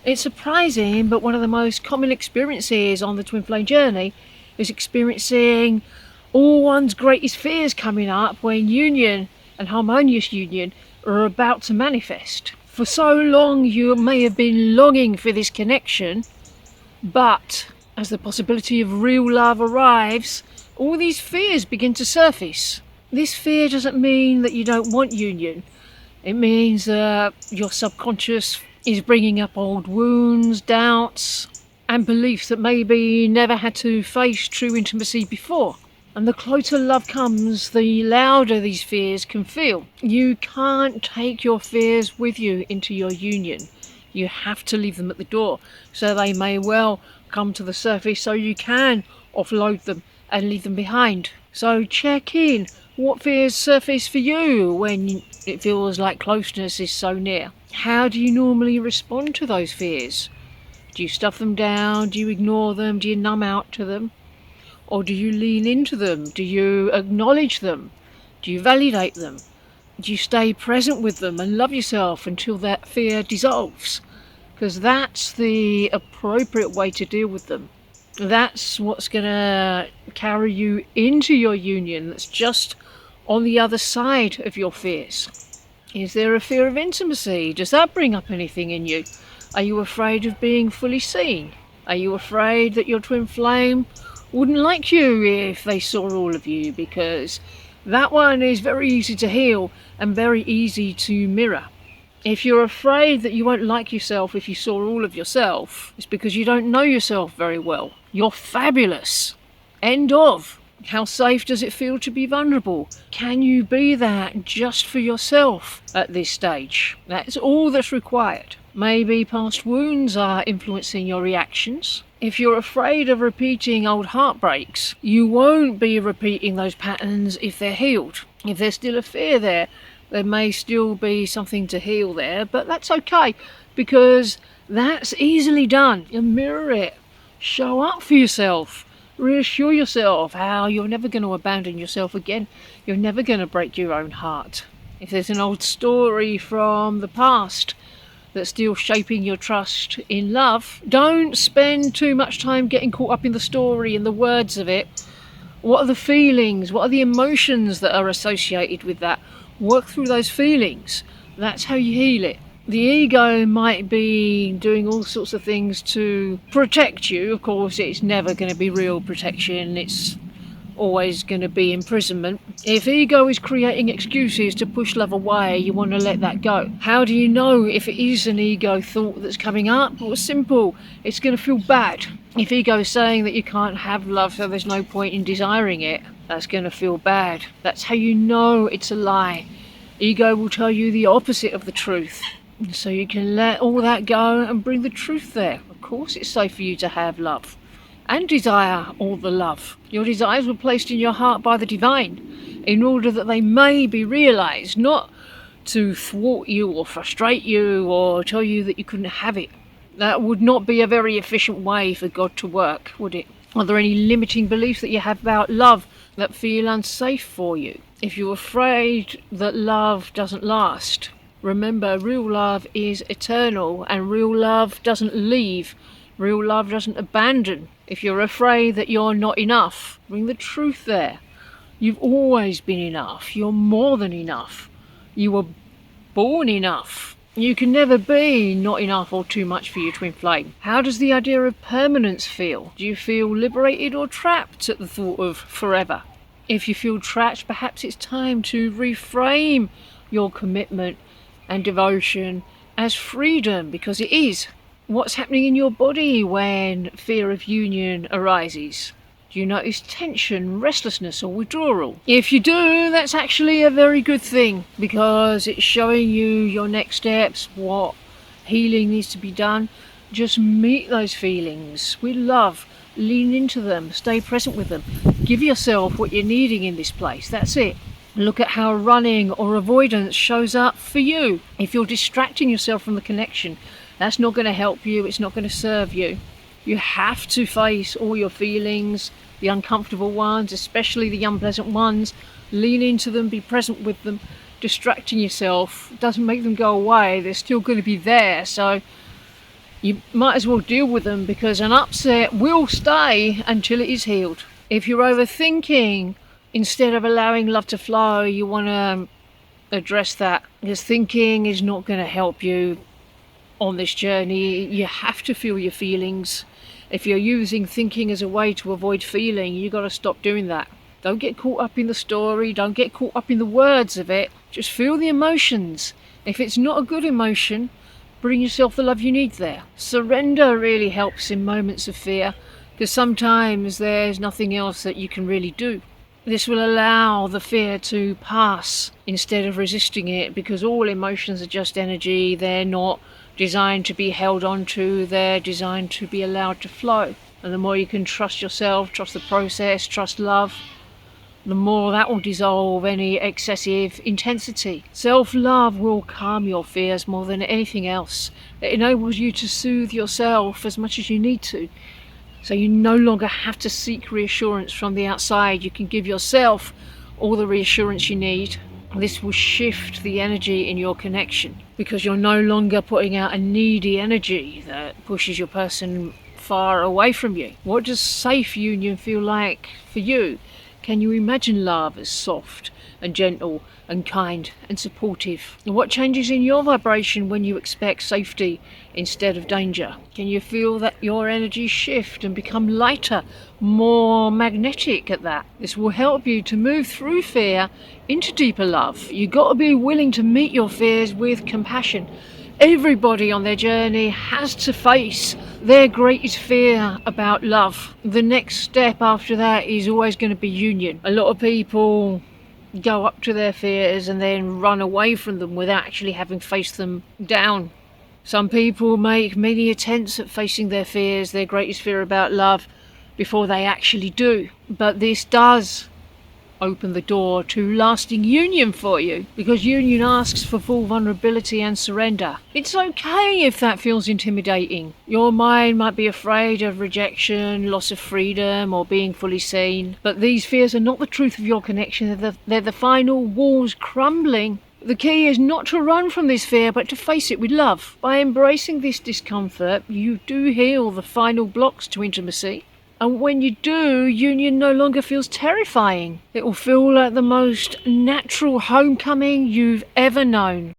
It's surprising, but one of the most common experiences on the twin flame journey is experiencing all one's greatest fears coming up when union and harmonious union are about to manifest. For so long you may have been longing for this connection, but as the possibility of real love arrives, all these fears begin to surface. This fear doesn't mean that you don't want union. It means that your subconscious is bringing up old wounds, doubts, and beliefs that maybe never had to face true intimacy before. And the closer love comes, the louder these fears can feel. You can't take your fears with you into your union. You have to leave them at the door, so they may well come to the surface so you can offload them and leave them behind. So check in. What fears surface for you when it feels like closeness is so near? How do you normally respond to those fears? Do you stuff them down? Do you ignore them? Do you numb out to them? Or do you lean into them? Do you acknowledge them? Do you validate them? Do you stay present with them and love yourself until that fear dissolves? Because that's the appropriate way to deal with them. That's what's going to carry you into your union. That's just on the other side of your fears. Is there a fear of intimacy? Does that bring up anything in you? Are you afraid of being fully seen? Are you afraid that your twin flame wouldn't like you if they saw all of you? Because that one is very easy to heal and very easy to mirror. If you're afraid that you won't like yourself if you saw all of yourself, it's because you don't know yourself very well. You're fabulous. End of. How safe does it feel to be vulnerable? Can you be that just for yourself at this stage? That's all that's required. Maybe past wounds are influencing your reactions. If you're afraid of repeating old heartbreaks, you won't be repeating those patterns if they're healed. If there's still a fear there may still be something to heal there, but that's okay, because that's easily done. You mirror it. Show up for yourself. Reassure yourself how you're never going to abandon yourself again. You're never going to break your own heart. If there's an old story from the past that's still shaping your trust in love, don't spend too much time getting caught up in the story and the words of it. What are the feelings? What are the emotions that are associated with that? Work through those feelings. That's how you heal it. The ego might be doing all sorts of things to protect you. Of course, it's never going to be real protection. It's always going to be imprisonment. If ego is creating excuses to push love away, you want to let that go. How do you know if it is an ego thought that's coming up? Well, simple. It's going to feel bad. If ego is saying that you can't have love, so there's no point in desiring it, that's going to feel bad. That's how you know it's a lie. Ego will tell you the opposite of the truth. So you can let all that go and bring the truth there. Of course it's safe for you to have love and desire all the love. Your desires were placed in your heart by the divine in order that they may be realized, not to thwart you or frustrate you or tell you that you couldn't have it. That would not be a very efficient way for God to work, would it? Are there any limiting beliefs that you have about love that feel unsafe for you? If you're afraid that love doesn't last, remember, real love is eternal, and real love doesn't leave. Real love doesn't abandon. If you're afraid that you're not enough, bring the truth there. You've always been enough. You're more than enough. You were born enough. You can never be not enough or too much for your twin flame. How does the idea of permanence feel? Do you feel liberated or trapped at the thought of forever? If you feel trapped, perhaps it's time to reframe your commitment and devotion as freedom, because it is. What's happening in your body when fear of union arises? Do you notice tension, restlessness, or withdrawal? If you do, that's actually a very good thing, because it's showing you your next steps, what healing needs to be done. Just meet those feelings with love. Lean into them. Stay present with them. Give yourself what you're needing in this place. That's it. Look at how running or avoidance shows up for you. If you're distracting yourself from the connection, that's not going to help you. It's not going to serve you. You have to face all your feelings, the uncomfortable ones, especially the unpleasant ones. Lean into them, be present with them. Distracting yourself doesn't make them go away. They're still going to be there. So You might as well deal with them, because an upset will stay until it is healed. If you're overthinking, instead of allowing love to flow, you want to address that, because thinking is not going to help you on this journey. You have to feel your feelings. If you're using thinking as a way to avoid feeling, you got to stop doing that. Don't get caught up in the story, don't get caught up in the words of it. Just feel the emotions. If it's not a good emotion, bring yourself the love you need there. Surrender really helps in moments of fear, because sometimes there's nothing else that you can really do. This will allow the fear to pass instead of resisting it, because all emotions are just energy. They're not designed to be held on to, they're designed to be allowed to flow. And the more you can trust yourself, trust the process, trust love, the more that will dissolve any excessive intensity. Self-love will calm your fears more than anything else. It enables you to soothe yourself as much as you need to, so you no longer have to seek reassurance from the outside. You can give yourself all the reassurance you need. This will shift the energy in your connection, because you're no longer putting out a needy energy that pushes your person far away from you. What does safe union feel like for you? Can you imagine love as soft and gentle and kind and supportive? And what changes in your vibration when you expect safety instead of danger? Can you feel that your energy shift and become lighter, more magnetic at that? This will help you to move through fear into deeper love. You've got to be willing to meet your fears with compassion. Everybody on their journey has to face their greatest fear about love. The next step after that is always going to be union. A lot of people go up to their fears and then run away from them without actually having faced them down. Some people make many attempts at facing their fears, their greatest fear about love, before they actually do. But this does open the door to lasting union for you, because union asks for full vulnerability and surrender. It's okay if that feels intimidating. Your mind might be afraid of rejection, loss of freedom, or being fully seen, but these fears are not the truth of your connection. They're the final walls crumbling. The key is not to run from this fear, but to face it with love. By embracing this discomfort, you do heal the final blocks to intimacy. And when you do, union no longer feels terrifying. It will feel like the most natural homecoming you've ever known.